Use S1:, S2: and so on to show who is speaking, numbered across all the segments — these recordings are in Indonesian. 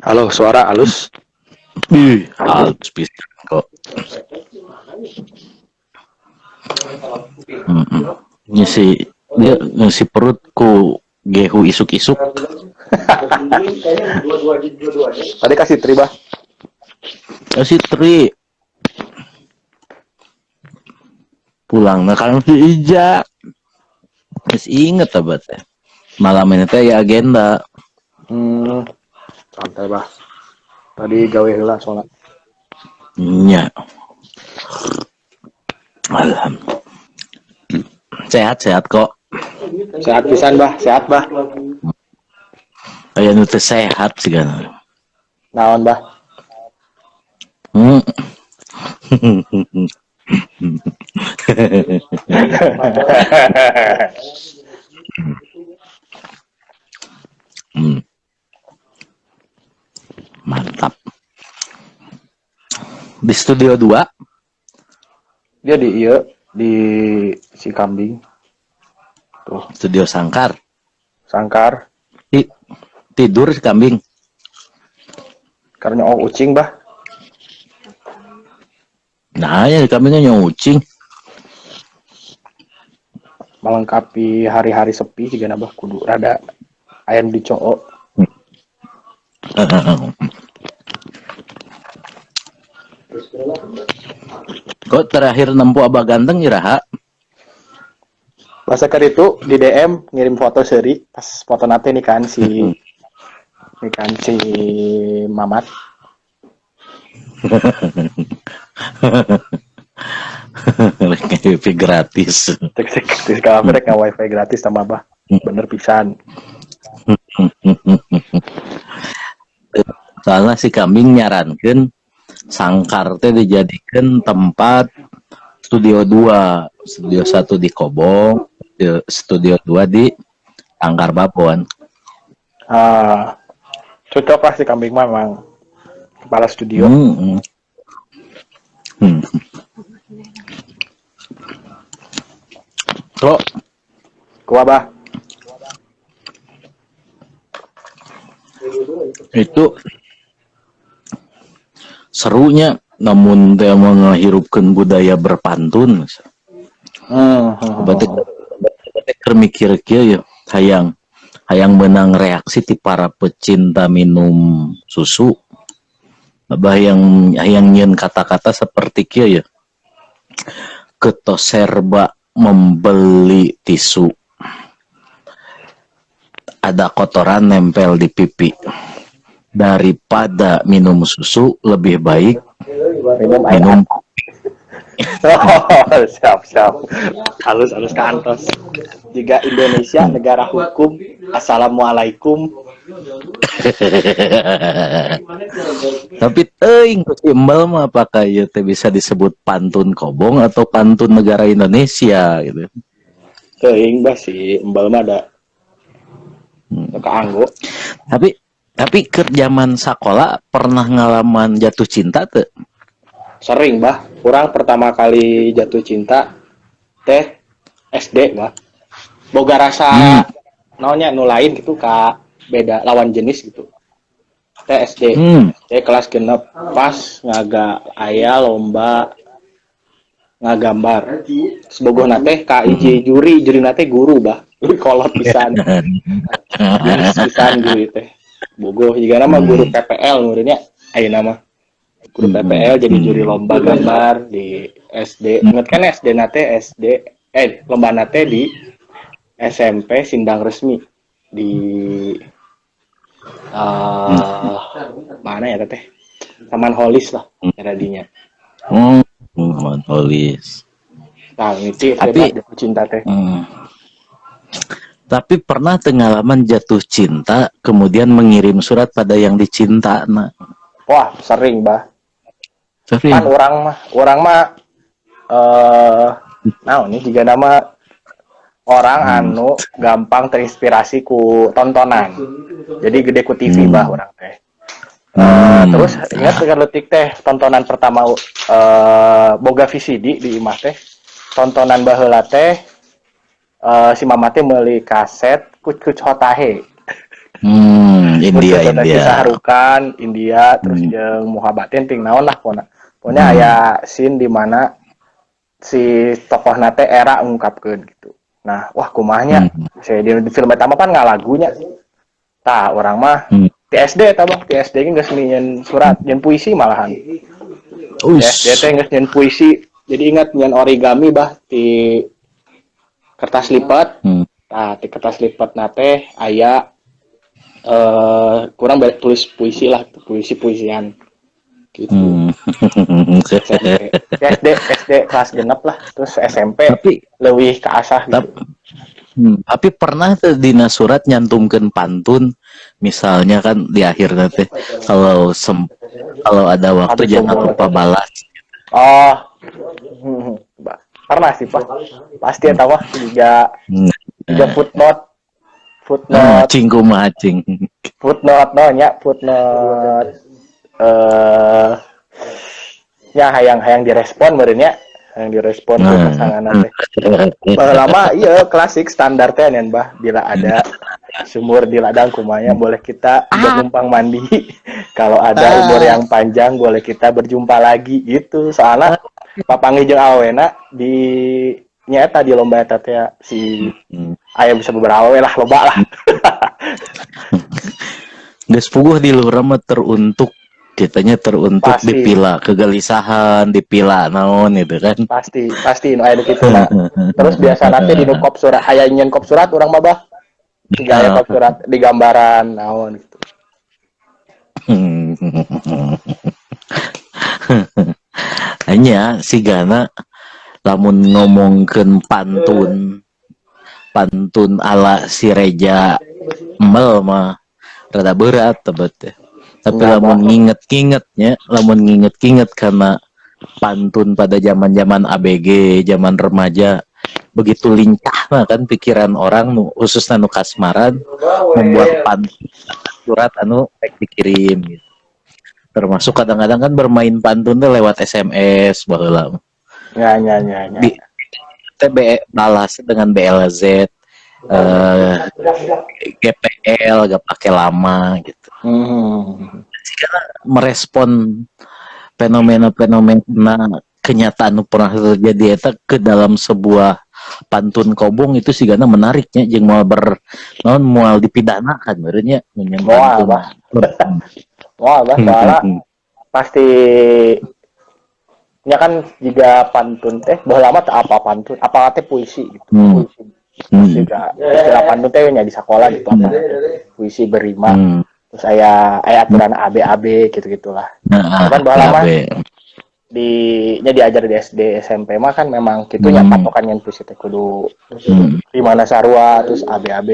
S1: Halo, suara halus.
S2: Halus pisan kok. Ngisi dia ngisi perutku gehu isuk-isuk.
S1: Tadi kasih tribah.
S2: Si Tri pulang nah kan si Ija. Geus inget abah teh. Malam ini teh ya agenda.
S1: Santai bah. Tadi gawe heula soalnya.
S2: Nya. Alhamdulillah. Sehat-sehat kok.
S1: Sehat pisan bah, sehat bah.
S2: Aya nu teu sehat sigana.
S1: Naon bah?
S2: Hmm. Mantap. Di studio 2
S1: Dia di si kambing. Tuh,
S2: studio Sangkar.
S1: sangkar.
S2: Tidur si kambing.
S1: Karena ucing bah.
S2: Nah, ya kambingnya nyucing.
S1: Melengkapi hari-hari sepi juga nabah kudu rada ayam dicoo.
S2: Kok terakhir nempu abah ganteng iraha?
S1: Masa kan itu di DM ngirim foto seri pas foto nate nih kan si Mamat.
S2: Wifi gratis.
S1: Cek kalau mereka wifi gratis sama bah. Bener pisan.
S2: Soalnya si kambing nyarankeun Sangkar teh dijadikan tempat studio 2, studio 1 di Kobong, studio 2 di Sangkar Babon.
S1: Cocok lah si kambing mah memang kepala studio.
S2: Kok
S1: Kuabah
S2: itu serunya namun dia menghirupkan budaya berpantun. Berarti mikir kieu ya hayang menang reaksi ti para pecinta minum susu. Abah yang nyeun kata-kata seperti kieu ya. Ketos serba membeli tisu. Ada kotoran nempel di pipi. Daripada minum susu lebih baik minum
S1: siap halus kantos. Jika Indonesia negara hukum, assalamualaikum.
S2: Tapi teuing imbal mah apakah ieu teh bisa disebut pantun Kobong atau pantun negara Indonesia gitu.
S1: Teuing bah si embal mah ada keanggo.
S2: Tapi ke zaman sekolah pernah ngalaman jatuh cinta tuh?
S1: Sering bah, kurang pertama kali jatuh cinta teh SD bah. Boga rasa naonnya nu lain gitu ka beda lawan jenis gitu. Teh SD. Teh kelas genep pas ngaga aya lomba ngagambar. Sebogohna teh ka hiji juri nate guru bah. Kolot pisan. Pisan guru teh. Bogoh juga nama guru PPL muridnya ayeuna mah. Guru PPL jadi juri lomba gambar di SD. Ingat kan SD nate lomba nate di SMP Sindang Resmi di mana ya teh? Taman Holis lah radinya.
S2: Taman Holis.
S1: Nah, itu tapi jatuh cinta teh.
S2: Tapi pernah pengalaman jatuh cinta kemudian mengirim surat pada yang dicinta.
S1: Wah, sering bah.
S2: Sering.
S1: Kan orang mah ini juga nama orang anu gampang terinspirasi ku tontonan. Jadi gede ku TV bah orang teh. Terus ingat dengan letik teh tontonan pertama boga VCD di imah teh. Tontonan baheula teh si mama teh meuli kaset Kuc Hotahe.
S2: India
S1: Muncul si
S2: India.
S1: Sahrukan India terus
S2: Hmm.
S1: jeung Muhabbatin ting naon lah pokoknya
S2: Hmm.
S1: aya scene di mana si tokoh nate era ngungkapkeun gitu. Nah, wah kumahnya saya di film eta mah kan ngalagunya. Tah orang mah
S2: Hmm.
S1: TSD eta Bang, TSD ge geus nyen surat, nyen puisi malahan. TSD teh geus nyen puisi. Jadi ingat nyen origami bah di kertas lipat.
S2: Hmm.
S1: Nah, di kertas lipat nate aya kurang banyak tulis puisi lah, puisi-puisian gitu. SMP. SD kelas genep lah, terus SMP
S2: Tapi
S1: leuwih ke asah gitu.
S2: tapi pernah tuh dina surat nyantumkeun pantun, misalnya kan di akhir nanti kalau ada waktu
S1: Habis
S2: jangan
S1: umur.
S2: lupa balas.
S1: Oh, pernah sih Pak. Pasti ya tahu juga footnote
S2: Cing kumaha cing.
S1: footnote no nya footnote ya hayang direspon meureun yang direspon tuh pasangan teh. Lama iya klasik standar teh nen bah bila ada sumur di ladang kumanya boleh kita numpang mandi. Kalau ada umur yang panjang boleh kita berjumpa lagi gitu. Soalnya papangi jeung awena di nyata di lomba eta teh si aya bisa beberapa we lah loba lah.
S2: Geus puguh di luhur mah teruntuk kitanya teruntuk
S1: Pasti.
S2: dipila kegelisahan, dipila naon gitu kan.
S1: Pasti aya kitu nah. Terus biasa nanti di kop surat aya nyen kop surat urang mah bah. Tiga aya kop surat di gambaran naon gitu.
S2: Hanya si Gana lamun ngomongkeun pantun ala si Reja Mel mah rada berat tebet teh. Tapi lamun nginget karena pantun pada zaman-zaman ABG, zaman remaja begitu lincah nah kan pikiran orang khususnya nu kasmaran membuat pantun surat anu dikirim gitu. Termasuk kadang-kadang kan bermain pantun tuh lewat SMS baheula.
S1: Ya.
S2: TB balas dengan BLZ GPL gak pakai lama gitu. Karena merespon fenomena kenyataan pernah terjadi eta ke dalam sebuah pantun kobong itu sih karena menariknya jeung moal dipidanakan berenya nyen pantun.
S1: Wah, soalnya pasti nya kan juga pantun teh baheula lama teh apa pantun apa teh puisi gitu. Puisi. Juga istilah pantun teh nya di sekolah gitu apa puisi berima. Terus aya aturan ABAB gitu-gitulah. Kan baheula lama nya diajar di SD SMP mah kan memang kitunya patokan yang puisi teh kudu di mana sarua terus ABAB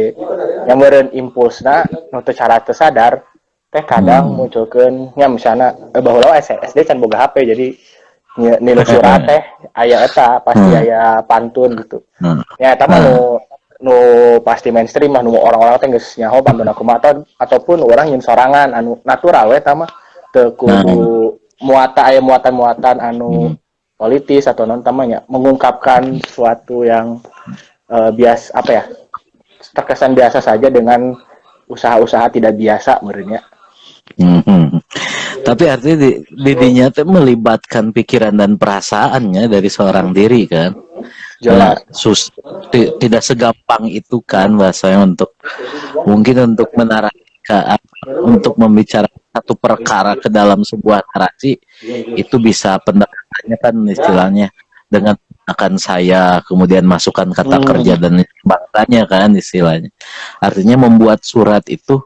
S1: yang meureun impulsna nu teu cara teu sadar teh kadang munculkeun nya misalna baheula SD can boga HP jadi nilai surat teh aya eta pasti aya pantun gitu. Ya eta mah nu pasti mainstream mah nu orang-orang teh geus nyaho pantun kumaha ataupun orang yang sorangan anu natural we eta mah teu kudu muatan anu politis atau non tamanya mengungkapkan sesuatu yang biasa apa ya terkesan biasa saja dengan usaha-usaha tidak biasa menurutnya.
S2: Tapi artinya didinya teh melibatkan pikiran dan perasaannya dari seorang diri kan. Jelas. Tidak segampang itu kan bahasanya untuk untuk membicarakan satu perkara ke dalam sebuah narasi itu bisa pendekatannya kan istilahnya dengan akan saya kemudian masukkan kata kerja dan baktanya kan istilahnya. Artinya membuat surat itu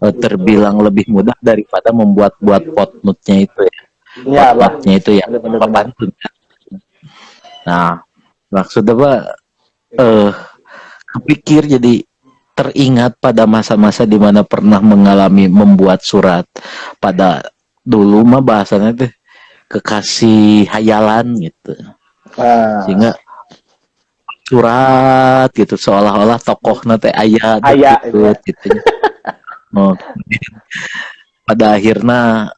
S2: terbilang lebih mudah daripada membuat footnote-nya itu ya. Footnote-nya itu ya pantun. Nah, maksudnya Pak kepikir jadi teringat pada masa-masa di mana pernah mengalami membuat surat pada dulu mah bahasanya teh kekasih hayalan gitu. Sehingga surat gitu seolah-olah tokoh nate aya gitu. Pada akhirnya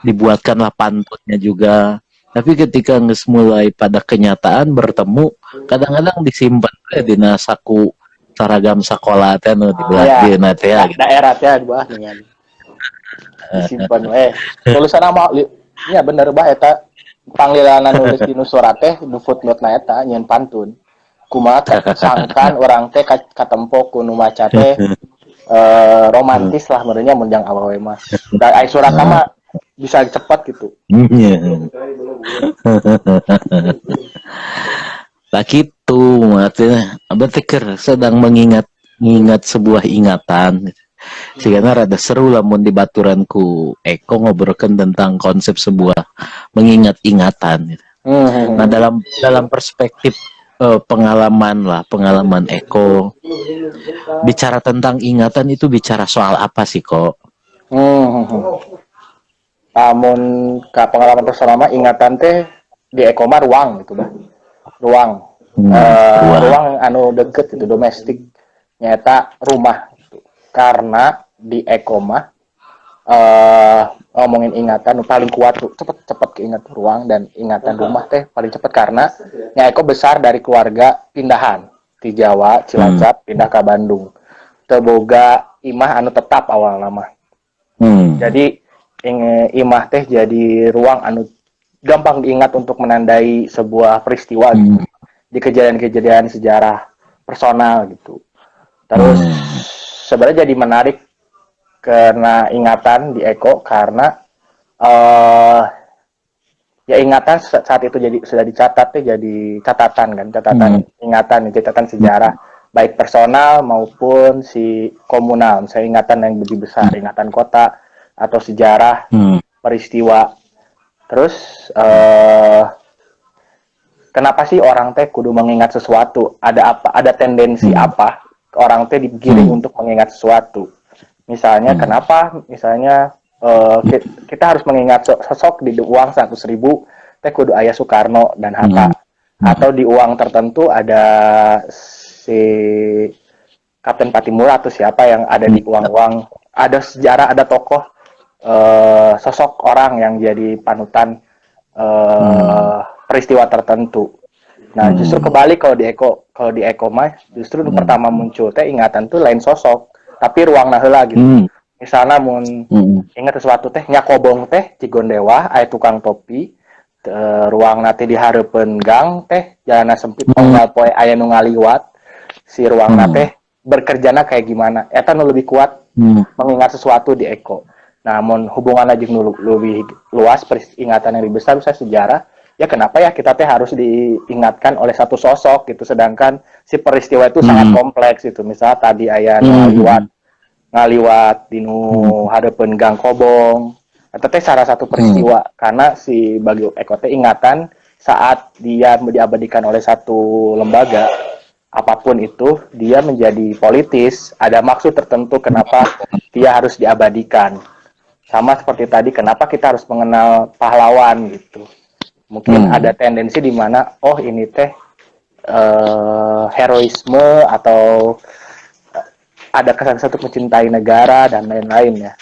S2: dibuatkanlah pantunnya juga. Tapi ketika mulai pada kenyataan bertemu, kadang-kadang disimpan di saku seragam sekolah teh nu dibelah
S1: Ya,
S2: dieuna teh ya gitu.
S1: daerah teh bah dengan disimpan tulisan nama nya bener bah eta panggilan nulis di surat teh nu footnote na eta nyeun pantun kumaha sangkan orang teh katempo ku nu maca teh romantis lah menurutnya menjang awewe mah da ai surat nama bisa cepat gitu.
S2: Lah gitu maksudnya berarti sedang mengingat sebuah ingatan. Sehingga rada seru lamun di baturanku Eko ngobrolkan tentang konsep sebuah mengingat ingatan. Nah dalam perspektif pengalaman Eko bicara tentang ingatan itu bicara soal apa sih kok?
S1: Namun ke pengalaman personal mah ingatan teh di Eko mah ruang gitu bah ruang ruang anu deket itu domestik nyata rumah gitu. Karena di Eko mah ngomongin ingatan paling kuat tuh cepet keinget ruang dan ingatan rumah teh paling cepet karena Eko besar dari keluarga pindahan di Jawa Cilacap pindah ke Bandung teboga imah anu tetap awal nama jadi imah teh jadi ruang anu gampang diingat untuk menandai sebuah peristiwa gitu di kejadian-kejadian sejarah personal gitu. Terus sebenarnya jadi menarik karena ingatan di Eko karena ya ingatan saat itu jadi sudah dicatat tuh jadi catatan kan ingatan catatan sejarah baik personal maupun si komunal misalnya ingatan yang lebih besar ingatan kota atau sejarah peristiwa. Terus kenapa sih orang teh kudu mengingat sesuatu? Ada tendensi apa orang teh digiring untuk mengingat sesuatu? Misalnya kenapa? Misalnya kita harus mengingat sosok di uang 100.000 teh kudu aya Soekarno dan Hatta. Atau di uang tertentu ada si Kapten Patimura atau siapa yang ada di uang-uang. Ada sejarah, ada tokoh sosok orang yang jadi panutan peristiwa tertentu. Nah, justru kebalik kalau di Eko mah justru pertama muncul teh ingatan tuh lain sosok, tapi ruang heula gitu. Misalnya mun ingat sesuatu teh nya kobong teh Cigondewa aya tukang topi ruang nanti di hareupeun gang teh jalanna sempit onggal poe aya nu ngaliwat si ruang teh bekerjana kayak gimana eta nu lebih kuat mengingat sesuatu di Eko. Namun hubungan aja lebih luas ingatan yang lebih besar bisa sejarah ya kenapa ya kita teh harus diingatkan oleh satu sosok gitu sedangkan si peristiwa itu sangat kompleks itu misalnya tadi aya ngaliwat dinu hareupeun gang kobong eta teh salah satu peristiwa karena si bagi Eko teh ingatan saat dia diabadikan oleh satu lembaga apapun itu dia menjadi politis ada maksud tertentu kenapa dia harus diabadikan. Sama seperti tadi, kenapa kita harus mengenal pahlawan gitu. Mungkin ada tendensi di mana, oh ini teh heroisme atau ada kesan satu mencintai negara dan lain-lain ya.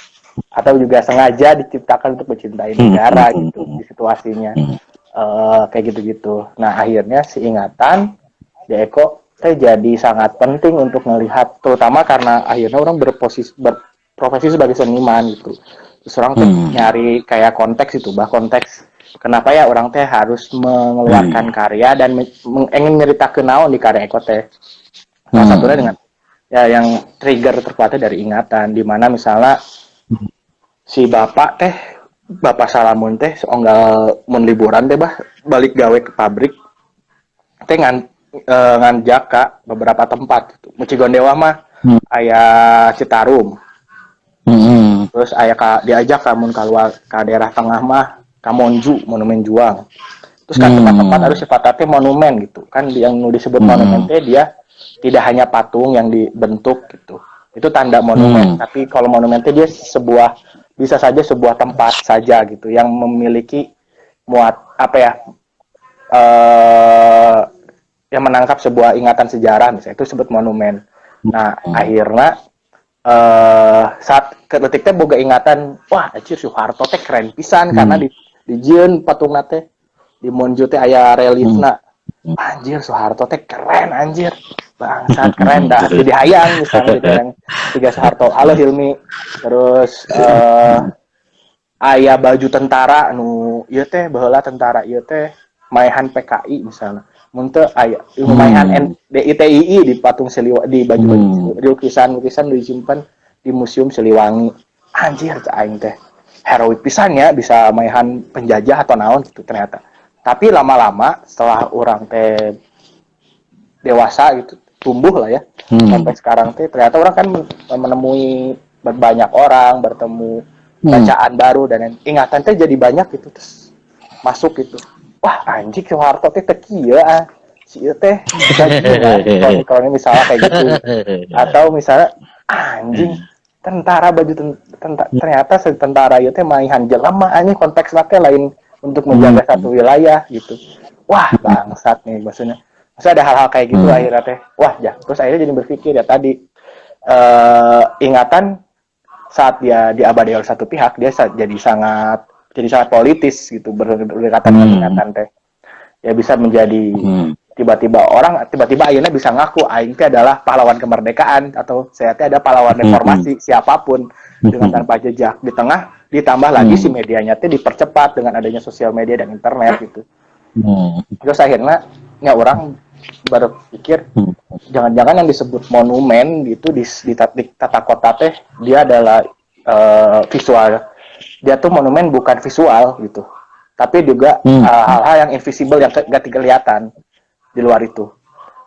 S1: Atau juga sengaja diciptakan untuk mencintai negara gitu di situasinya. Kayak gitu-gitu. Nah akhirnya si ingatan di Eko teh jadi sangat penting untuk melihat, terutama karena akhirnya orang berprofesi sebagai seniman gitu. Terus orang tuh nyari kayak konteks itu, konteks kenapa ya orang teh harus mengeluarkan karya dan ingin nyeritakeun naon di karya Eko teh. Salah satunya dengan ya yang trigger terkuatnya dari ingatan, di mana misalnya si bapak Salamun teh seonggal mun liburan teh balik gawe ke pabrik teh nganjak ka beberapa tempat gitu. Mucigondewa mah aya Citarum. Terus diajak kamun keluar ke daerah tengah mah Kamonju, Monumen Juang. Terus kan tempat-tempat harus sifatnya monumen gitu. Kan yang disebut monumen teh dia tidak hanya patung yang dibentuk gitu. Itu tanda monumen. Tapi kalau monumen teh dia bisa saja sebuah tempat saja gitu yang memiliki yang menangkap sebuah ingatan sejarah misalnya itu disebut monumen. Nah, akhirnya saat ketika boga ingatan wah anjir Soeharto teh keren pisan karena di jieun patungna teh di Monju teh aya reliefna anjir Soeharto teh keren anjir, bangsat keren dah, jadi hayang misalnya gitu yang tiga Soeharto, halo Hilmi, terus aya baju tentara nu ieu teh baheula tentara ieu teh maehan PKI misalnya, mun teu aya maehan DITII di patung Siliwangi, di baju-baju di lukisan disimpan di museum Siliwangi, anjir aing teh heroik pisan ya bisa maehan penjajah atau naon gitu ternyata. Tapi lama-lama setelah orang teh dewasa gitu, tumbuh lah ya, sampai sekarang teh ternyata orang kan menemui banyak orang, bertemu bacaan baru dan ingatan teh jadi banyak gitu, terus masuk gitu. Wah anjing Soeharto teh kieu si ieu teh bisa kroni-kroni misalnya kayak gitu. Atau misalnya anjing tentara baju ternyata tentara ieu teh maihan jelema anjing konteks lain untuk menjaga satu wilayah gitu. Wah bangsat nih maksudnya. Maksudnya ada hal-hal kayak gitu akhirnya teh. Wah ya, terus akhirnya jadi berpikir ya tadi ingatan saat dia diabadi oleh satu pihak dia jadi sangat politis gitu berdekatan dengan ingatan teh. Ya bisa menjadi tiba-tiba akhirnya bisa ngaku aing teh adalah pahlawan kemerdekaan atau saya teh ada pahlawan reformasi siapapun dengan tanpa jejak di tengah ditambah lagi si medianya teh dipercepat dengan adanya sosial media dan internet gitu. Terus akhirnya ya orang berpikir jangan-jangan yang disebut monumen gitu di tata kota teh dia adalah visual, dia tuh monumen bukan visual gitu tapi juga hal-hal yang invisible yang gak kelihatan di luar itu.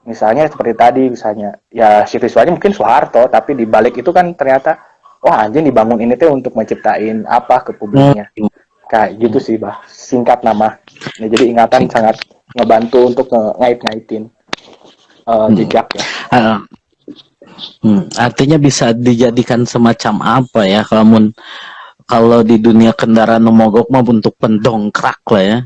S1: Misalnya seperti tadi misalnya ya si visualnya mungkin Soeharto tapi di balik itu kan ternyata wah anjing dibangun ini tuh untuk menciptain apa ke publiknya. Kayak gitu sih bah singkat nama. Nah, jadi ingatan sangat ngebantu untuk ngait-ngaitin jejak ya.
S2: Artinya bisa dijadikan semacam apa ya kalau di dunia kendaraan mogok mah untuk pendongkrak lah ya.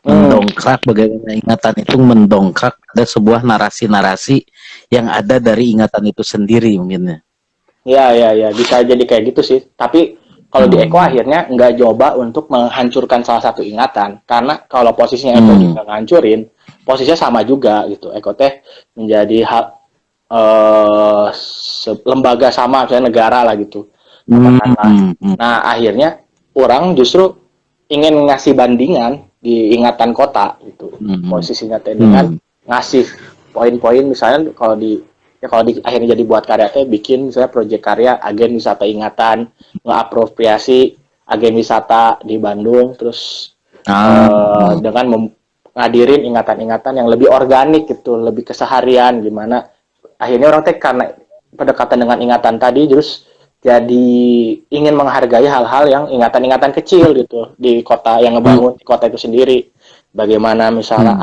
S2: Mendongkrak bagaimana ingatan itu mendongkrak ada sebuah narasi-narasi yang ada dari ingatan itu sendiri mungkin ya.
S1: Ya bisa jadi kayak gitu sih. Tapi kalau di Eko akhirnya nggak coba untuk menghancurkan salah satu ingatan karena kalau posisinya Eko juga ngancurin posisinya sama juga gitu. Eko teh menjadi lembaga sama misalnya negara lah gitu. Nah akhirnya orang justru ingin ngasih bandingan di ingatan kota gitu. Posisinya teh dengan ngasih poin-poin misalnya kalau di akhirnya jadi buat karya teh bikin misalnya proyek karya agen wisata ingatan, mengapropriasi agen wisata di Bandung terus dengan ngadirin ingatan-ingatan yang lebih organik gitu, lebih keseharian gimana akhirnya orang teh karena pendekatan dengan ingatan tadi terus jadi ingin menghargai hal-hal yang ingatan-ingatan kecil gitu di kota yang ngebangun di kota itu sendiri. Bagaimana misalnya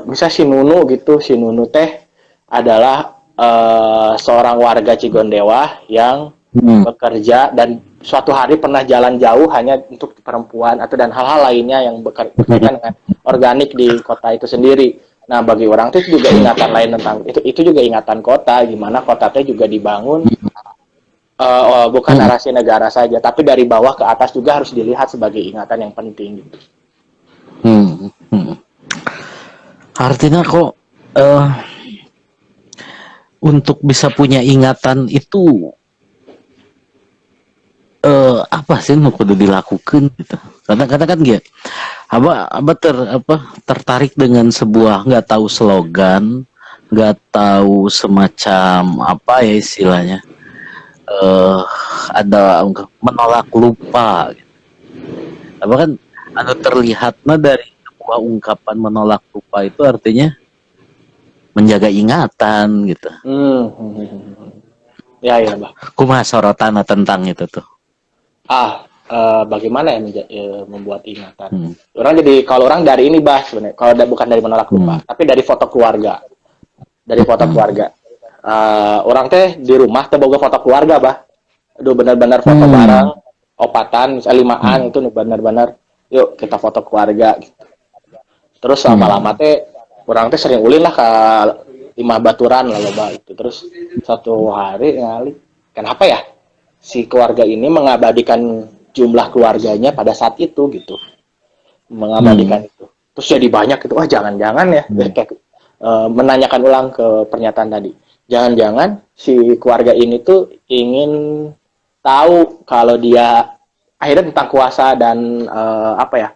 S1: misal si Nunu teh adalah seorang warga Cigondewa yang bekerja dan suatu hari pernah jalan jauh hanya untuk perempuan atau dan hal-hal lainnya yang berkaitan dengan organik di kota itu sendiri. Nah bagi orang itu juga ingatan lain tentang itu juga ingatan kota, gimana kota teh juga dibangun bukan narasi negara saja, tapi dari bawah ke atas juga harus dilihat sebagai ingatan yang penting. Gitu.
S2: Artinya kok untuk bisa punya ingatan itu apa sih yang kudu dilakukan gitu. Kadang-kadang kan gitu. Tertarik dengan sebuah nggak tahu slogan, nggak tahu semacam apa ya istilahnya. Ada menolak lupa gitu. Apa kan ada terlihatnya dari sebuah ungkapan menolak lupa itu artinya menjaga ingatan gitu.
S1: Ya Mbak.
S2: Kumaha sorotan tentang itu tuh?
S1: Bagaimana ya membuat ingatan? Kalau orang dari ini bah sebenarnya. Kalau bukan dari menolak lupa, tapi dari foto keluarga. Dari foto keluarga. Orang teh di rumah teh boga foto keluarga bah. Aduh benar-benar foto bareng, opatan, misalnya 5-an itu benar-benar yuk kita foto keluarga gitu. Terus lama-lama teh orang teh sering ulin lah ke 5 baturan lah loba itu. Terus satu hari ngali kenapa ya si keluarga ini mengabadikan jumlah keluarganya pada saat itu gitu. Mengabadikan itu. Terus jadi banyak itu, wah jangan-jangan ya, kayak menanyakan ulang ke pernyataan tadi. Jangan-jangan si keluarga ini tuh ingin tahu kalau dia akhirnya tentang kuasa dan apa ya,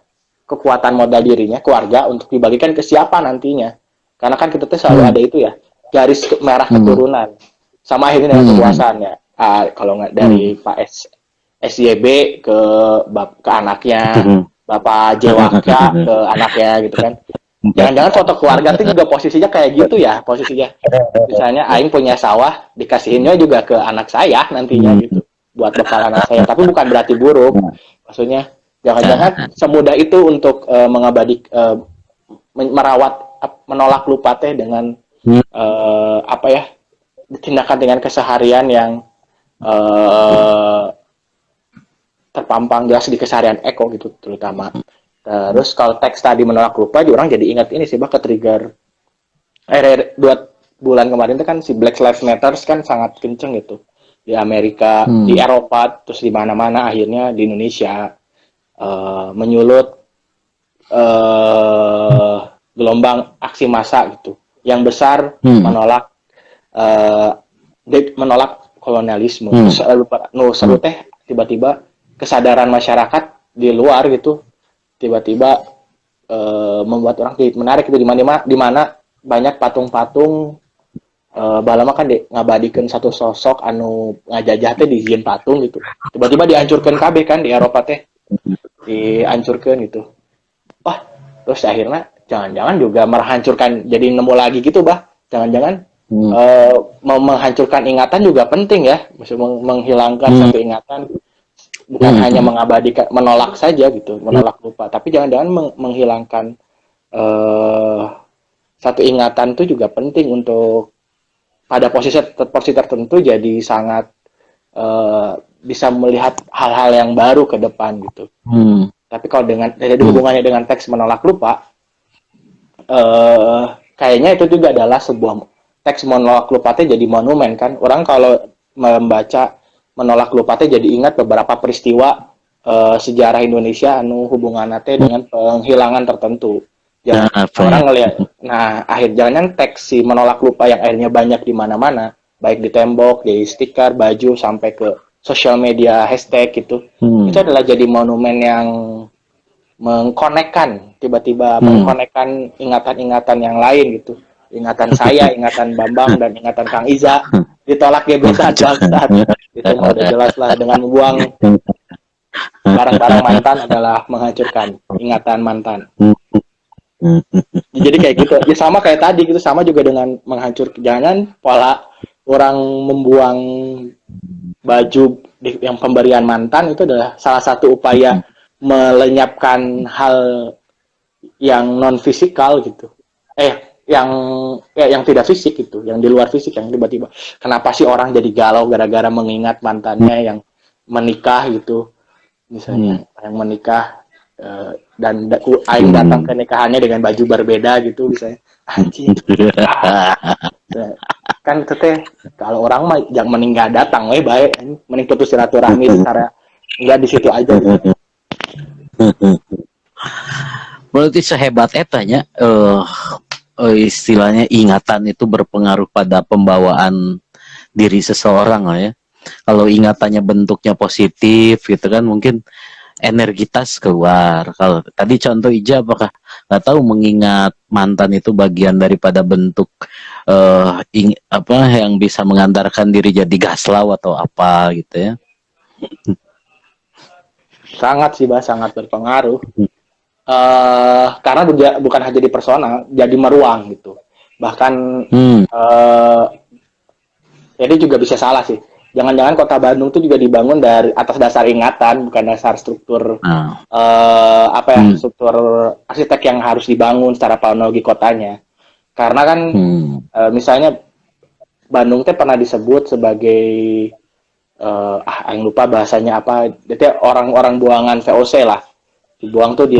S1: kekuatan modal dirinya keluarga untuk dibagikan ke siapa nantinya. Karena kan kita tuh selalu ada itu ya, garis merah keturunan. Sama akhirnya dengan kekuasaannya. Kalau nggak dari Pak SYB ke anaknya, Bapak Jewaka ke anaknya gitu kan. Jangan-jangan foto keluarga itu juga posisinya kayak gitu ya, posisinya. Misalnya Aing punya sawah, dikasihinnya juga ke anak saya nantinya gitu, buat bekal anak saya. Tapi bukan berarti buruk. Maksudnya jangan-jangan semudah itu untuk merawat, menolak lupa teh dengan apa ya, tindakan dengan keseharian yang terpampang jelas di keseharian Eko gitu terutama. Terus kalau teks tadi menolak lupa, orang jadi ingat ini sih, ke trigger 2 bulan kemarin itu kan si Black Lives Matter kan sangat kenceng gitu di Amerika, di Eropa, terus di mana-mana, akhirnya di Indonesia menyulut gelombang aksi massa gitu yang besar menolak kolonialisme. Seru teh tiba-tiba kesadaran masyarakat di luar gitu tiba-tiba membuat orang jadi menarik itu, di mana banyak patung-patung balama kan ngabadikeun satu sosok anu ngajajah teh di dijieun patung gitu. Tiba-tiba dihancurkan KB kan di Eropa teh. Dihancurkan gitu. Wah, terus akhirnya jangan-jangan juga menghancurkan, jadi nemu lagi gitu, Jangan-jangan menghancurkan ingatan juga penting ya. Maksudnya menghilangkan satu ingatan, bukan hanya mengabadikan, menolak saja gitu, menolak lupa, tapi jangan-jangan menghilangkan satu ingatan itu juga penting untuk pada posisi tertentu jadi sangat bisa melihat hal-hal yang baru ke depan gitu. Tapi kalau jadi hubungannya dengan teks menolak lupa, kayaknya itu juga adalah sebuah teks menolak lupa jadi monumen kan. Orang kalau membaca menolak lupa jadi ingat beberapa peristiwa sejarah Indonesia anu hubungan dengan penghilangan tertentu. Orang ngelihat, jangan teks si menolak lupa yang akhirnya banyak di mana-mana, baik di tembok, di stiker, baju, sampai ke sosial media, hashtag gitu. Itu adalah jadi monumen yang mengkonekkan, tiba-tiba mengkonekkan ingatan-ingatan yang lain gitu. Ingatan saya, ingatan Bambang, dan ingatan Kang Iza ditolak gebetan bangsat. Itu mah udah jelas lah, dengan membuang barang-barang mantan adalah menghancurkan ingatan mantan. Jadi kayak gitu. Ya sama kayak tadi gitu, sama juga dengan menghancurkan. Jangan pola orang membuang baju yang pemberian mantan itu adalah salah satu upaya melenyapkan hal yang non fisikal gitu. Yang tidak fisik gitu, yang di luar fisik, yang tiba-tiba kenapa sih orang jadi galau gara-gara mengingat mantannya yang menikah gitu. Misalnya yang menikah dan Aing datang ke nikahannya dengan baju berbeda gitu misalnya. Anjing. Kan teh kalau orang mah jangan mending gak datang baik, mending putus silaturahmi secara enggak di situ aja gitu.
S2: Berarti sehebat etanya istilahnya ingatan itu berpengaruh pada pembawaan diri seseorang lah ya. Kalau ingatannya bentuknya positif gitu kan, mungkin energitas keluar. Kalau tadi contoh Ija, apakah nggak tahu mengingat mantan itu bagian daripada bentuk yang bisa mengantarkan diri jadi gaslau atau apa gitu ya?
S1: Sangat sih sangat berpengaruh. Karena bukan hanya di personal, jadi meruang gitu. Bahkan jadi juga bisa salah sih. Jangan-jangan kota Bandung itu juga dibangun dari atas dasar ingatan, bukan dasar struktur struktur arsitek yang harus dibangun secara planologi kotanya. Karena kan misalnya Bandung teh pernah disebut sebagai yang lupa bahasanya apa, jadi orang-orang buangan VOC lah. Dibuang tuh di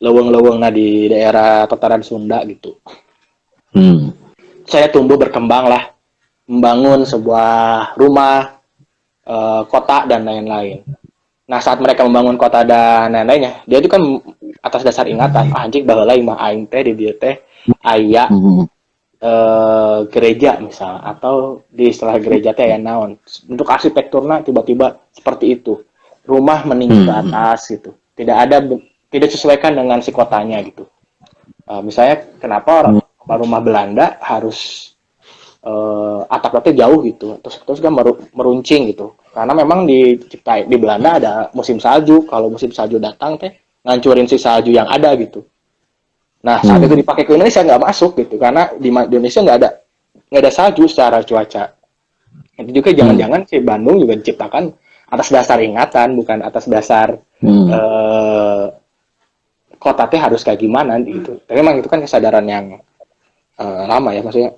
S1: leweng-leweng di daerah Tataran Sunda gitu. Saya tumbuh berkembang lah, membangun sebuah rumah, kota dan lain-lain. Nah saat mereka membangun kota dan lain-lainnya, dia itu kan atas dasar ingatan. Ah, anjing baheula imah aing teh di dieu teh aya gereja misalnya, atau di istilah gereja teh aya naon. Untuk arsitekturnya tiba-tiba seperti itu. Rumah meninggi ke atas gitu. Tidak sesuaikan dengan si kotanya gitu. Misalnya kenapa rumah Belanda harus atapnya jauh gitu, terus kan meruncing gitu, karena memang di Belanda ada musim salju. Kalau musim salju datang teh ngancurin si salju yang ada gitu. Nah saat itu dipakai ke Indonesia nggak masuk gitu, karena di Indonesia nggak ada salju secara cuaca. Itu juga jangan-jangan si Bandung juga diciptakan atas dasar ingatan, bukan atas dasar kota teh harus kayak gimana gitu. Tapi memang itu kan kesadaran yang lama ya, maksudnya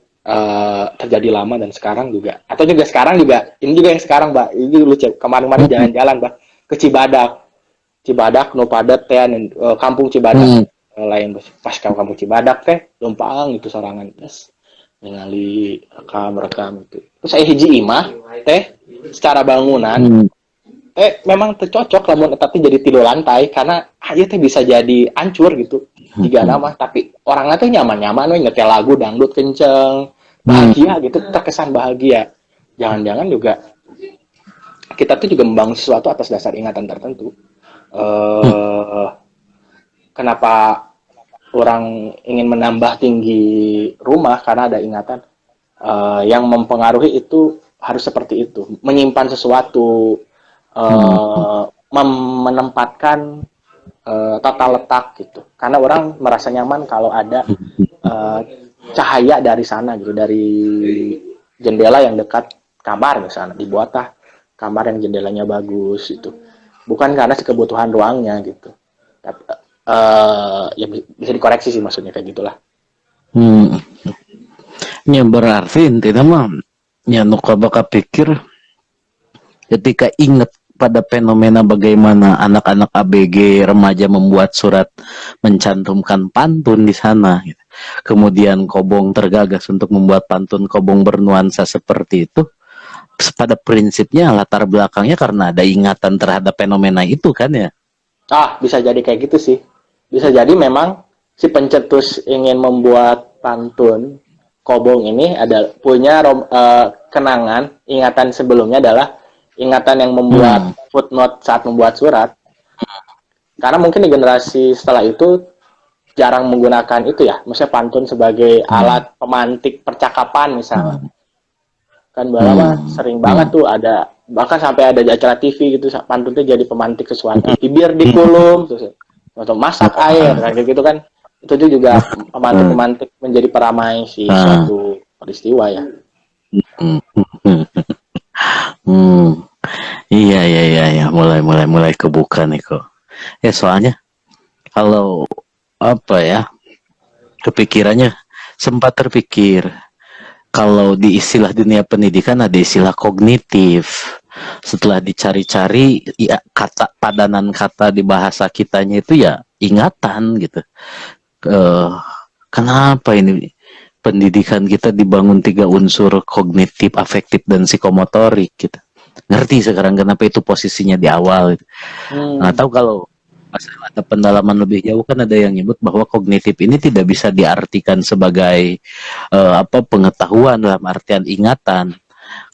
S1: terjadi lama dan sekarang juga, atau juga sekarang juga, ini juga yang sekarang Mbak, ini lucu, kemarin-kemarin jalan-jalan Mbak ke Cibadak nu padat teh kampung Cibadak lain pas ke kampung Cibadak teh lumpang itu sorangan terus ningali rekam itu, terus saya hiji imah teh secara bangunan memang tercocok lamun tapi jadi 3 lantai, karena aja teh bisa jadi hancur gitu jika nama, tapi orangnya tuh nyaman-nyaman we nyetel lagu dangdut kenceng, bahagia gitu, terkesan bahagia. Jangan-jangan juga kita tuh juga membangun sesuatu atas dasar ingatan tertentu. Kenapa orang ingin menambah tinggi rumah karena ada ingatan yang mempengaruhi itu harus seperti itu, menyimpan sesuatu, menempatkan tata letak gitu, karena orang merasa nyaman kalau ada cahaya dari sana gitu, dari jendela yang dekat kamar misalnya, dibuatlah kamar yang jendelanya bagus itu, bukan karena kebutuhan ruangnya gitu. Tapi ya bisa dikoreksi sih, maksudnya kayak gitulah.
S2: Ya berarti intinya mah ya nu bakal pikir ketika ingat pada fenomena bagaimana anak-anak ABG remaja membuat surat mencantumkan pantun di sana, gitu. Kemudian Kobong tergagas untuk membuat pantun Kobong bernuansa seperti itu. Pada prinsipnya latar belakangnya karena ada ingatan terhadap fenomena itu kan ya.
S1: Bisa jadi kayak gitu sih. Bisa jadi memang si pencetus ingin membuat pantun Kobong ini ada punya kenangan, ingatan sebelumnya adalah ingatan yang membuat footnote saat membuat surat. Karena mungkin di generasi setelah itu jarang menggunakan itu ya, maksudnya pantun sebagai alat pemantik percakapan misalnya. Kan bala sering banget tuh ada, bahkan sampai ada di acara TV gitu, pantun tuh jadi pemantik sesuatu. Bibir dikulum terus atau masak air kayak gitu kan. Itu juga pemantik-pemantik menjadi peramai si suatu peristiwa ya.
S2: Iya, mulai kebuka nih kok. Ya soalnya kalau apa ya, kepikirannya sempat terpikir kalau di istilah dunia pendidikan ada istilah kognitif. Setelah dicari-cari ya, padanan kata di bahasa kitanya itu ya ingatan gitu. Kenapa ini pendidikan kita dibangun 3 unsur kognitif, afektif, dan psikomotorik gitu. Ngerti sekarang kenapa itu posisinya di awal gitu. Nggak tahu kalau masalah ada pendalaman lebih jauh kan ada yang nyebut bahwa kognitif ini tidak bisa diartikan sebagai pengetahuan dalam artian ingatan,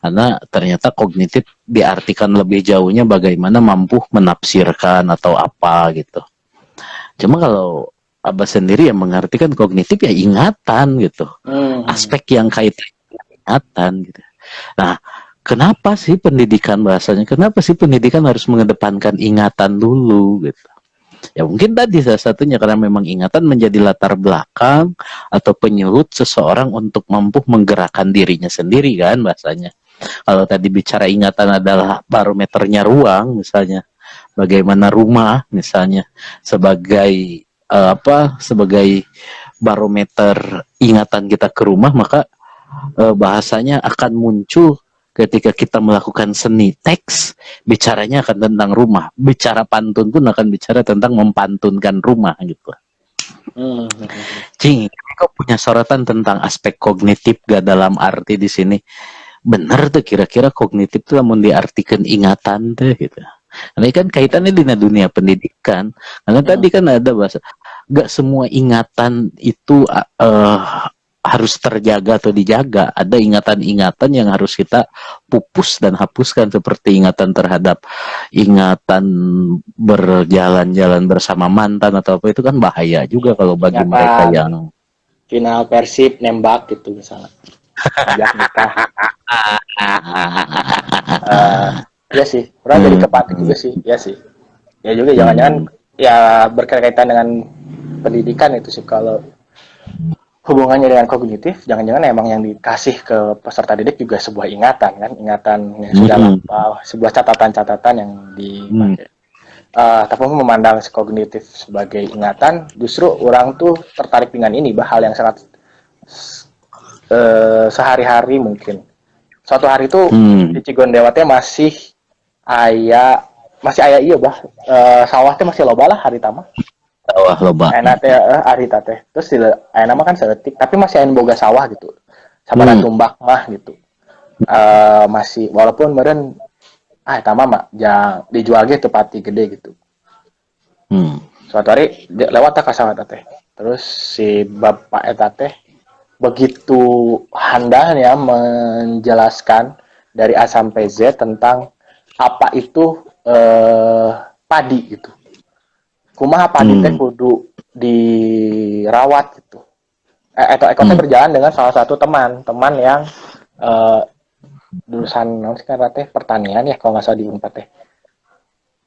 S2: karena ternyata kognitif diartikan lebih jauhnya bagaimana mampu menafsirkan atau apa gitu. Cuma kalau Abah sendiri yang mengartikan kognitif ya ingatan gitu, aspek yang kaitan ingatan gitu. Nah, kenapa sih pendidikan bahasanya? Kenapa sih pendidikan harus mengedepankan ingatan dulu gitu? Ya mungkin tadi salah satunya karena memang ingatan menjadi latar belakang atau penyulut seseorang untuk mampu menggerakkan dirinya sendiri kan bahasanya. Kalau tadi bicara ingatan adalah barometernya ruang misalnya, bagaimana rumah misalnya sebagai sebagai barometer ingatan kita ke rumah, maka bahasanya akan muncul ketika kita melakukan seni teks, bicaranya akan tentang rumah. Bicara pantun pun akan bicara tentang mempantunkan rumah gitu. Cing, kau punya sorotan tentang aspek kognitif gak dalam arti di sini? Bener tuh kira-kira kognitif tuh namun diartikan ingatan tuh gitu. Ini kan kaitannya dengan dunia pendidikan. Karena tadi kan ada bahasa, gak semua ingatan itu harus terjaga atau dijaga. Ada ingatan-ingatan yang harus kita pupus dan hapuskan, seperti ingatan terhadap ingatan berjalan-jalan bersama mantan atau apa, itu kan bahaya juga kalau bagi mereka
S1: Ingatan
S2: yang
S1: final Persib nembak gitu misalnya. Ajak nikah. Eh, ya sih, orang jadi kepatik juga sih, ya sih. Ya juga jangan-jangan ya berkaitan dengan pendidikan itu sih, kalau hubungannya dengan kognitif, jangan-jangan emang yang dikasih ke peserta didik juga sebuah ingatan kan, ingatan yang sudah lampau, sebuah catatan-catatan yang dipakai. Tapi memandang kognitif sebagai ingatan, justru orang tuh tertarik dengan ini, hal yang sangat sehari-hari mungkin. Suatu hari itu di Cigondewa teh masih ayah iya sawah teh masih loba lah hari tama.
S2: sawah loba.
S1: Enak teh hari teh. Terus ayah nama kan seletik, tapi masih ayah boga sawah gitu. Sabaraha tumbak mah gitu. Masih walaupun meureun tama mah jang dijual gitu pati gede gitu. Suatu hari lewat ka sawah teh. Terus si bapak eta teh begitu handalnya menjelaskan dari A sampai Z tentang apa itu padi gitu. Kumaha padi teh kudu dirawat gitu. Eko teh berjalan dengan salah satu teman yang lulusan teh pertanian ya kalau nggak salah di Unpad teh.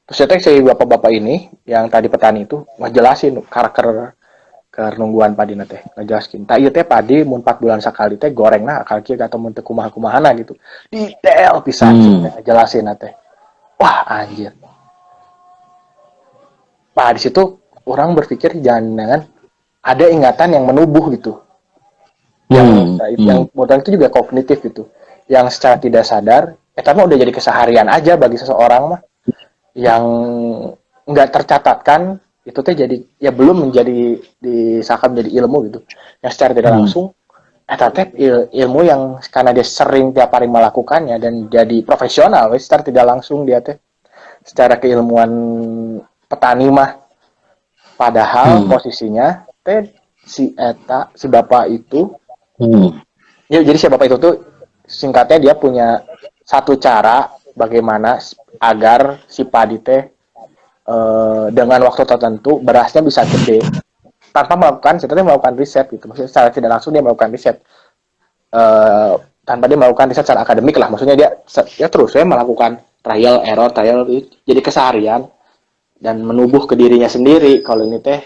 S1: Terus si bapak-bapak ini yang tadi petani itu ngejelasin karakter nungguan padi teh, ngejelaskin. Tak iya teh padi mun 4 bulan sekali teh goreng nah kaki atau mun teu kumaha-kumahana gitu. Detail pisan ngejelasin teh. Wah, anjir. Nah, di situ orang berpikir jangan ada ingatan yang menubuh gitu. Yang modal itu juga kognitif gitu. Yang secara tidak sadar, tapi udah jadi keseharian aja bagi seseorang mah. Yang nggak tercatatkan itu teh jadi ya belum menjadi disahkan menjadi ilmu gitu. Yang secara tidak langsung teh ilmu yang karena dia sering tiap hari melakukannya dan jadi profesional secara tidak langsung dia teh secara keilmuan petani mah, padahal posisinya teh si bapak itu ya, jadi si bapak itu tuh singkatnya dia punya satu cara bagaimana agar si padi teh dengan waktu tertentu berasnya bisa gede tanpa melakukan riset gitu. Maksudnya secara tidak langsung dia melakukan riset tanpa dia melakukan riset secara akademik lah. Maksudnya dia terus melakukan trial error jadi keseharian dan menubuh ke dirinya sendiri kalau ini teh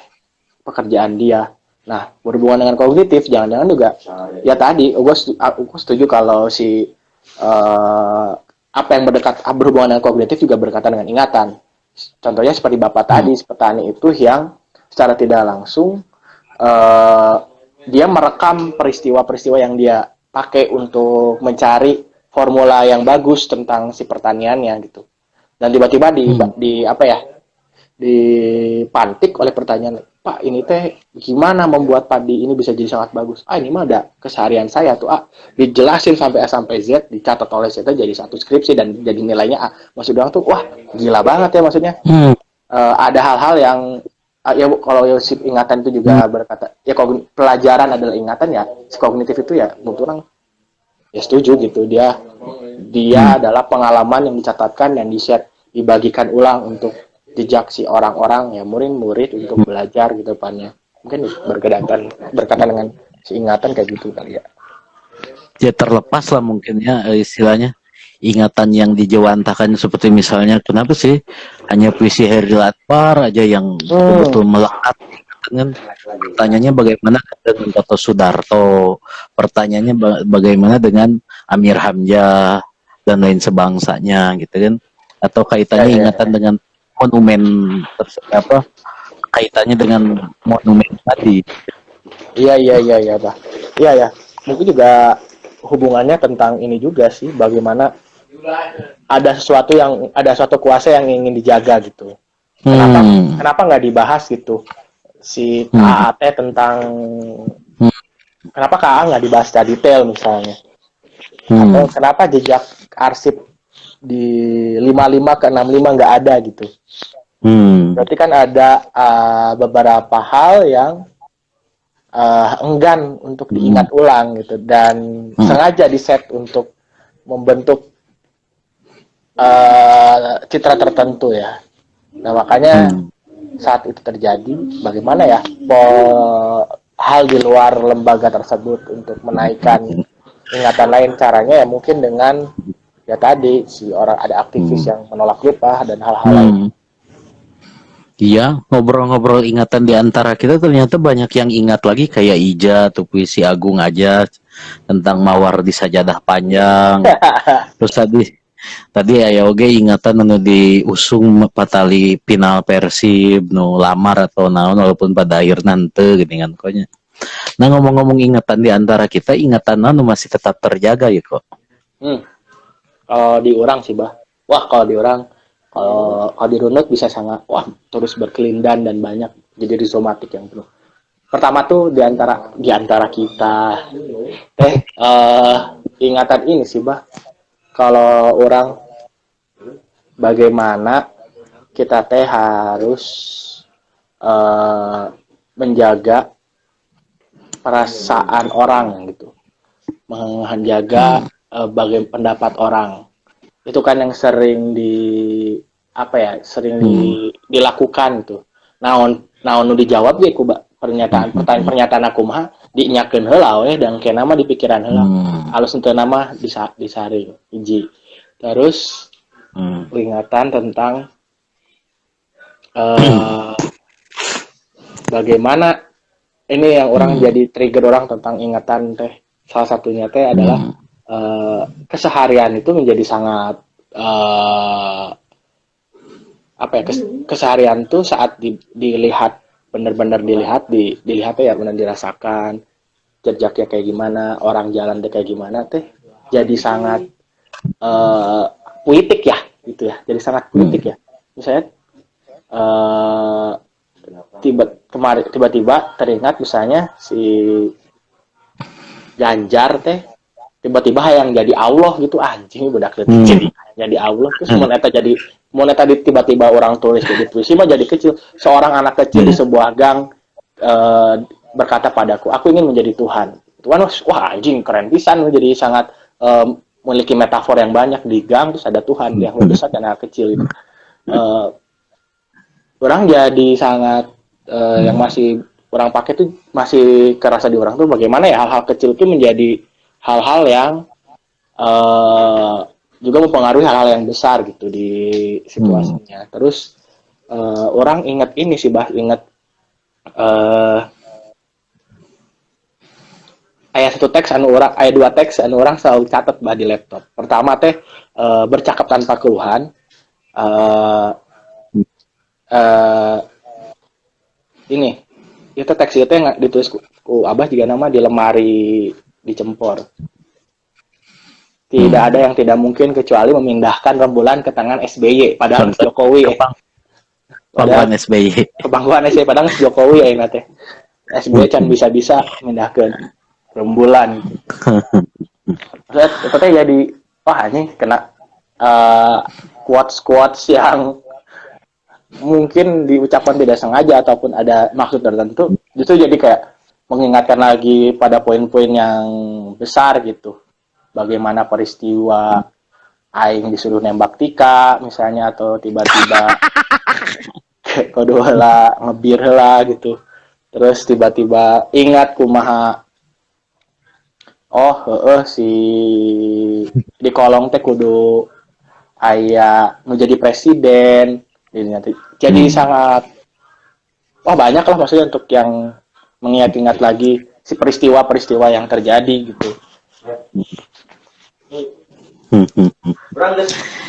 S1: pekerjaan dia. Nah, berhubungan dengan kognitif, jangan-jangan juga ya tadi aku setuju kalau si apa yang berhubungan dengan kognitif juga berkaitan dengan ingatan. Contohnya seperti bapak tadi, petani itu yang secara tidak langsung dia merekam peristiwa-peristiwa yang dia pakai untuk mencari formula yang bagus tentang si pertaniannya gitu. Dan tiba-tiba dipantik oleh pertanyaan, Pak ini teh gimana membuat padi ini bisa jadi sangat bagus. Ini mah ada keseharian saya tuh dijelasin sampai A sampai Z, dicatat oleh saya jadi satu skripsi dan jadi nilainya A. Maksud orang tuh wah gila banget ya maksudnya. Ada hal-hal yang ya kalau si ingatan itu juga berkata ya pelajaran adalah ingatan ya, si kognitif itu ya menurut orang ya setuju gitu, dia adalah pengalaman yang dicatatkan dan di-share, dibagikan ulang untuk jejak si orang-orang ya murid-murid untuk belajar gitu depannya. Mungkin berkaitan dengan si ingatan kayak gitu kali ya.
S2: Ya terlepas lah mungkin ya istilahnya ingatan yang dijewantakan, seperti misalnya kenapa sih hanya puisi Heril Atmar aja yang betul melekat kan. Pertanyaannya bagaimana dengan Toto Sudarto, pertanyaannya bagaimana dengan Amir Hamzah dan lain sebangsanya gitu kan, atau kaitannya ingatan dengan monumen kaitannya dengan monumen tadi.
S1: Iya Pak. Iya. Mungkin juga hubungannya tentang ini juga sih, bagaimana ada suatu kuasa yang ingin dijaga gitu. Kenapa nggak dibahas gitu si KAT tentang kenapa KA nggak dibahas secara detail misalnya, atau kenapa jejak arsip di 55 ke 65 nggak ada gitu. Berarti kan ada beberapa hal yang enggan untuk diingat ulang gitu dan sengaja diset untuk membentuk citra tertentu ya. Nah makanya saat itu terjadi, bagaimana ya hal di luar lembaga tersebut untuk menaikkan ingatan lain, caranya ya mungkin dengan ya tadi si orang ada aktivis yang menolak upah dan hal-hal lain.
S2: Iya, ngobrol-ngobrol ingatan di antara kita ternyata banyak yang ingat lagi kayak Ija tuh puisi Agung aja tentang mawar di sajadah panjang. Terus tadi aya oge ingatan nu diusung patali final Persib nu lamar atau naon walaupun pada akhirnya henteu geuningan konya. Nah ngomong-ngomong ingatan di antara kita, ingatan nu masih tetap terjaga ya kok.
S1: Kalau di orang sih bah, wah kalau di orang kalau di runut bisa sangat wah terus berkelindan dan banyak jadi rizomatik yang penuh. Pertama tuh di antara kita ingatan ini sih bah, kalau orang bagaimana kita teh harus menjaga perasaan orang gitu, menjaga bagaimana pendapat orang. Itu kan yang sering dilakukan tuh. Naon nu dijawab ge ku pernyataan aku mah dinyakeun heula we dan kena mah di pikiran heula. Alus henteu nama disaring hiji. Terus ingatan tentang bagaimana ini yang orang jadi trigger orang tentang ingatan teh. Salah satunya teh adalah keseharian itu menjadi sangat keseharian tuh saat dilihat benar-benar dilihat ya benar dirasakan jejaknya kayak gimana, orang jalan deh kayak gimana teh jadi sangat puitik ya gitu ya, jadi sangat puitik ya. Misalnya tiba-tiba teringat misalnya si Ganjar teh tiba-tiba yang jadi Allah gitu, anjing budak jadi Allah terus mau eta tiba-tiba orang tulis jadi puisi mah jadi kecil. Seorang anak kecil di sebuah gang berkata padaku, aku ingin menjadi Tuhan. Tuhan, wah anjing keren pisan, jadi sangat memiliki metafor yang banyak di gang terus ada Tuhan yang lebih besar dan anak kecil itu. Orang jadi sangat yang masih orang pakai tuh masih kerasa di orang tuh bagaimana ya hal-hal kecil itu menjadi hal-hal yang juga mempengaruhi hal-hal yang besar gitu di situasinya. Terus orang ingat ini sih bah, ingat ayat dua teks anu orang selalu catat bah di laptop. Pertama teh bercakap tanpa keluhan. Ini itu teks itu yang ditulis ku abah juga nama di lemari dicempor. Tidak ada yang tidak mungkin kecuali memindahkan rembulan ke tangan SBY padahal Jokowi
S2: Pangkuan SBY.
S1: Kebangkuan SBY padahal Jokowi ya ini teh. SBY can bisa-bisa memindahkan rembulan. Terus itu teh jadi wah ini kena quotes yang mungkin diucapkan tidak sengaja ataupun ada maksud tertentu, justru jadi kayak mengingatkan lagi pada poin-poin yang besar gitu. Bagaimana peristiwa aing disuruh nembak Tika misalnya, atau tiba-tiba kodo heula ngebir heula gitu. Terus tiba-tiba ingat kumaha si di kolong teh kudu aya nu jadi presiden. Jadi sangat banyak lah maksudnya untuk yang mengingat-ingat lagi si peristiwa-peristiwa yang terjadi gitu.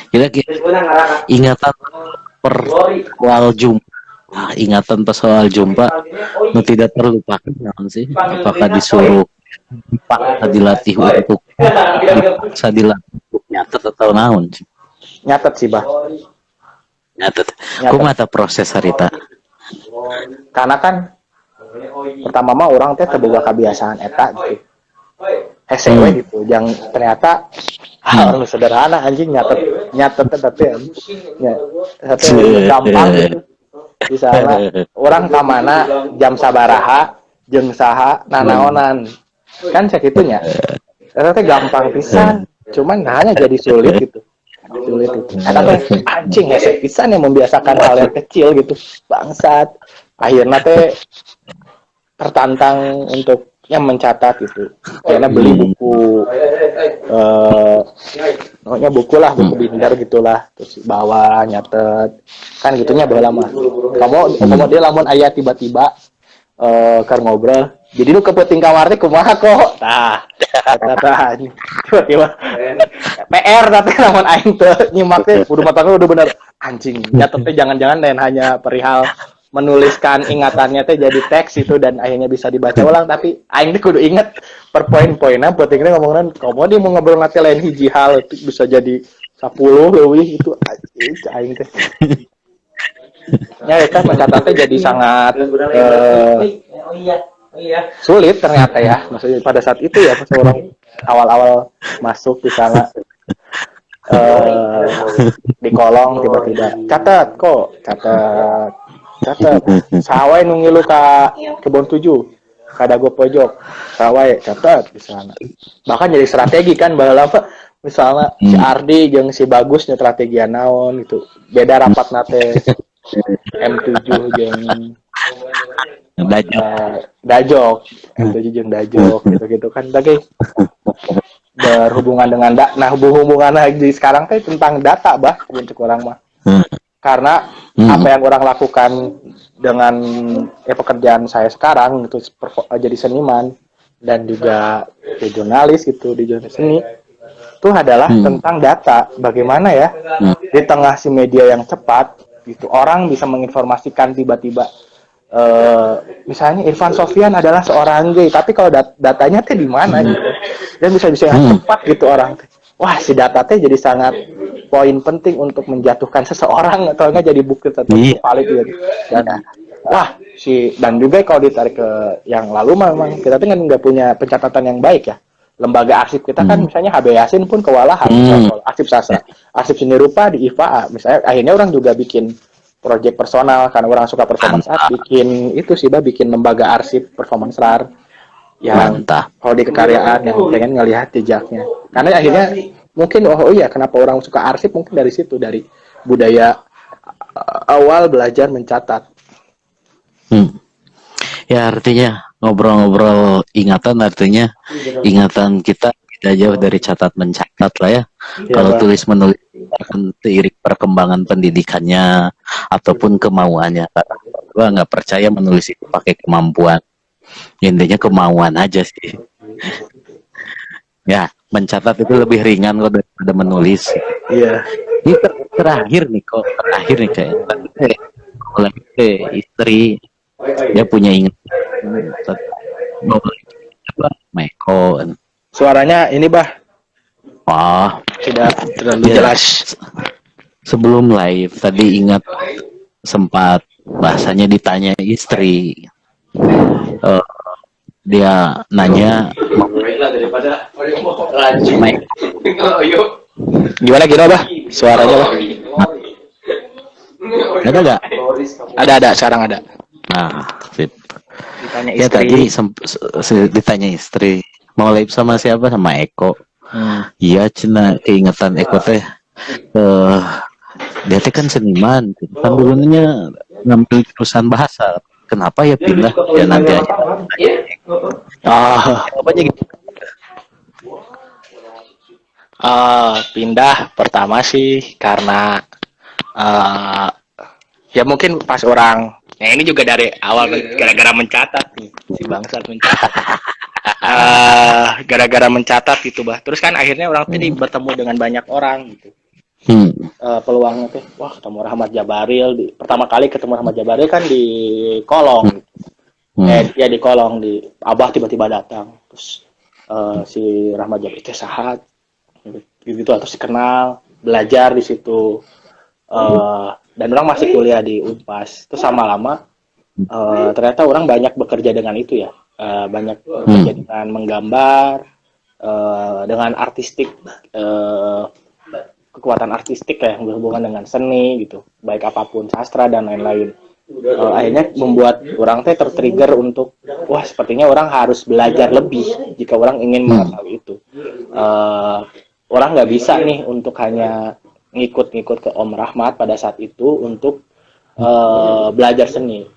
S2: Kira-kira ingatan soal jumpa, ingatan pas soal jumpa nu tidak terlupakan naon sih? Apakah disuruh dilatih untuk dipaksa dilatih nyatet atau naon?
S1: Nyatet sih bah.
S2: Nyatet. Kumaha proses harita?
S1: Karena kan pertama mah orang teh terbuka kebiasaan eta gitu. HCW gitu yang ternyata hal sederhana anjing nyatet tapi ya gampang gitu misalnya orang kamana jam sabaraha jeung saha nanaonan kan sakitunya ternyata gampang pisan cuman hanya jadi sulit gitu kadang anjing hese pisan yang membiasakan hal yang kecil gitu bangsat akhirnya teh tertantang untuk yang mencatat gitu karena beli buku pokoknya buku lah buku binder gitulah terus bawa nyatet kan gitunya bawa lama kamu dia lamun ayat tiba-tiba kar ngobrol jadi lu kepenting kamar teh kumaha kok tah tiba-tiba PR tapi lamun aing teu nyimak teh kudu matangna udah bener anjing nyatet teh jangan-jangan dan hanya perihal menuliskan ingatannya teh jadi teks itu dan akhirnya bisa dibaca ulang tapi aing teh kudu inget per poin-poinna pentingnya ngomongin kamu dia mau ngobrol nanti lain hiji hal itu bisa jadi 10 leuwih itu aing teh ya kan mencatatnya jadi sangat sulit ternyata ya maksudnya pada saat itu ya pas orang awal-awal masuk di sana di kolong tiba-tiba catat sawai nu ngilu ka kebon 7 kadago pojok sawai catat di sana bahkan jadi strategi kan baheula misalnya si Ardi jeung si Bagus nya strategi naon gitu beda rapat nate M7 jeung Dajok M7 jeung Dajok gitu kan tapi berhubungan dengan hubungan lagi sekarang teh tentang data untuk orang mah karena apa yang orang lakukan dengan pekerjaan saya sekarang gitu jadi seniman dan juga di jurnalis gitu di jurnalis seni itu adalah tentang data bagaimana ya di tengah si media yang cepat gitu orang bisa menginformasikan tiba-tiba misalnya Irfan Sofyan adalah seorang gay tapi kalau datanya teh di mana gitu dan bisa cepat gitu orang wah si data teh jadi sangat poin penting untuk menjatuhkan seseorang atau enggak jadi bukti tertentu valid gitu. Dan juga kalau ditarik ke yang lalu memang kita tuh kan nggak punya pencatatan yang baik ya. Lembaga arsip kita kan misalnya HB Yasin pun kewalahan arsip sastra, arsip seni rupa di IFA misalnya akhirnya orang juga bikin proyek personal karena orang suka performance art bikin lembaga arsip performance art yang kalau di kekaryaan yang pengen ngelihat jejaknya karena akhirnya mungkin kenapa orang suka arsip mungkin dari situ dari budaya awal belajar mencatat
S2: ya artinya ngobrol-ngobrol ingatan artinya ingatan kita tidak jauh dari catat mencatat lah ya kalau tulis menulis akan seiring perkembangan pendidikannya ataupun kemauannya gua nggak percaya menulis itu pakai kemampuan intinya kemauan aja sih ya mencatat itu lebih ringan kok daripada menulis ini terakhir nih kayak istri dia punya ingat Meko
S1: suaranya ini tidak terlalu jelas
S2: sebelum live tadi ingat sempat bahasanya ditanya istri dia nanya
S1: gimana suaranya
S2: ada nggak
S1: ada sekarang ada
S2: fit
S1: ditanya
S2: ya tadi ditanya istri mau live sama siapa sama Eko iya cina keingatan Eko teh dia teh kan seniman kan dulunya ngambil jurusan bahasa kenapa ya pindah ya nanti aja
S1: apanya gitu pindah pertama sih karena ya mungkin pas orang ini juga dari awal gara-gara mencatat nih si bangsat mencatat gara-gara mencatat gitu terus kan akhirnya orang tadi bertemu dengan banyak orang gitu peluangnya tuh ketemu Rahmat Jabaril pertama kali ketemu Rahmat Jabaril kan di kolong di kolong di Abah tiba-tiba datang terus si Rahmat Jabaril itu sahat gitu terus dikenal belajar di situ dan orang masih kuliah di Unpas itu sama lama ternyata orang banyak bekerja dengan itu ya banyak bekerja dengan menggambar dengan artistik, kekuatan artistik ya, yang berhubungan dengan seni gitu, baik apapun sastra dan lain-lain. Akhirnya membuat orang teh tertrigger untuk wah sepertinya orang harus belajar lebih jika orang ingin mengetahui itu. Orang nggak bisa nih untuk hanya ngikut-ngikut ke Om Rahmat pada saat itu untuk belajar seni.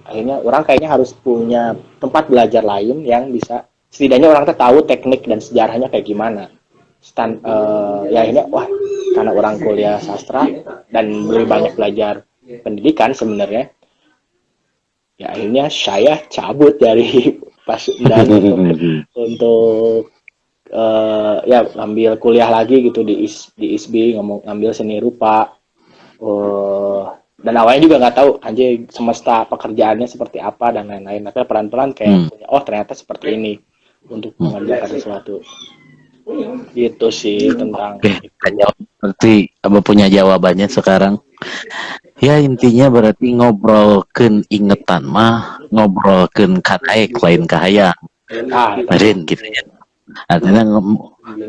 S1: Akhirnya orang kayaknya harus punya tempat belajar lain yang bisa setidaknya orang tuh tahu teknik dan sejarahnya kayak gimana. Ya akhirnya wah karena orang kuliah sastra dan lebih banyak belajar pendidikan sebenarnya, ya akhirnya saya cabut dari Pasundan untuk ya ngambil kuliah lagi gitu di ISB, ngambil seni rupa. Dan awalnya juga nggak tahu anjir semesta pekerjaannya seperti apa dan lain-lain, tapi pelan-pelan kayak punya oh ternyata seperti ini untuk mengerjakan sesuatu. Gitu sih tentang
S2: berarti abah punya jawabannya sekarang. Ya intinya berarti ngobrolkeun ingetan mah ngobrolkeun kadaek lain kahayang. Meureun gitu ya. Artinya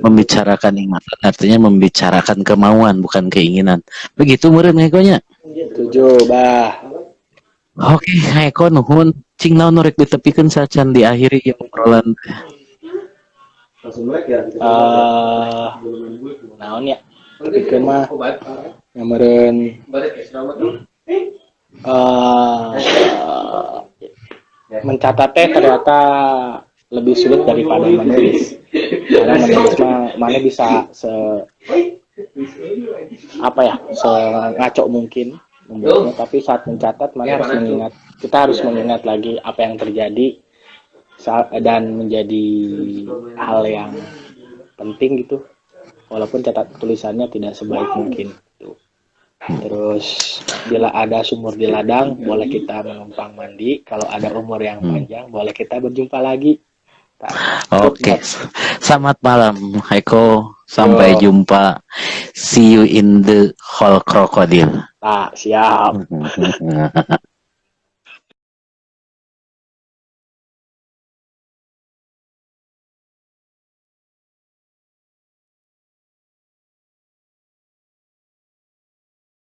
S2: membicarakan ingatan, artinya membicarakan kemauan bukan keinginan. Begitu meureun Eko-nya.
S1: Setuju, Bah.
S2: Oke, Eko nuhun. Cing naon rek ditepikeun sacan diakhiri obrolan.
S1: Naon ya? Tepikeun mah nyameureun mencatat teh ternyata lebih sulit daripada menulis. Karena menulis mah mana bisa ngaco mungkin membuatnya, tapi saat mencatat mana harus mengingat, kita harus mengingat lagi apa yang terjadi dan menjadi hal yang penting gitu, walaupun tulisannya tidak sebaik mungkin gitu. Terus bila ada sumur di ladang boleh kita menumpang mandi, kalau ada umur yang panjang boleh kita berjumpa lagi.
S2: Oke. Selamat malam Eko, sampai jumpa, see you in the hall crocodile.
S1: Siap.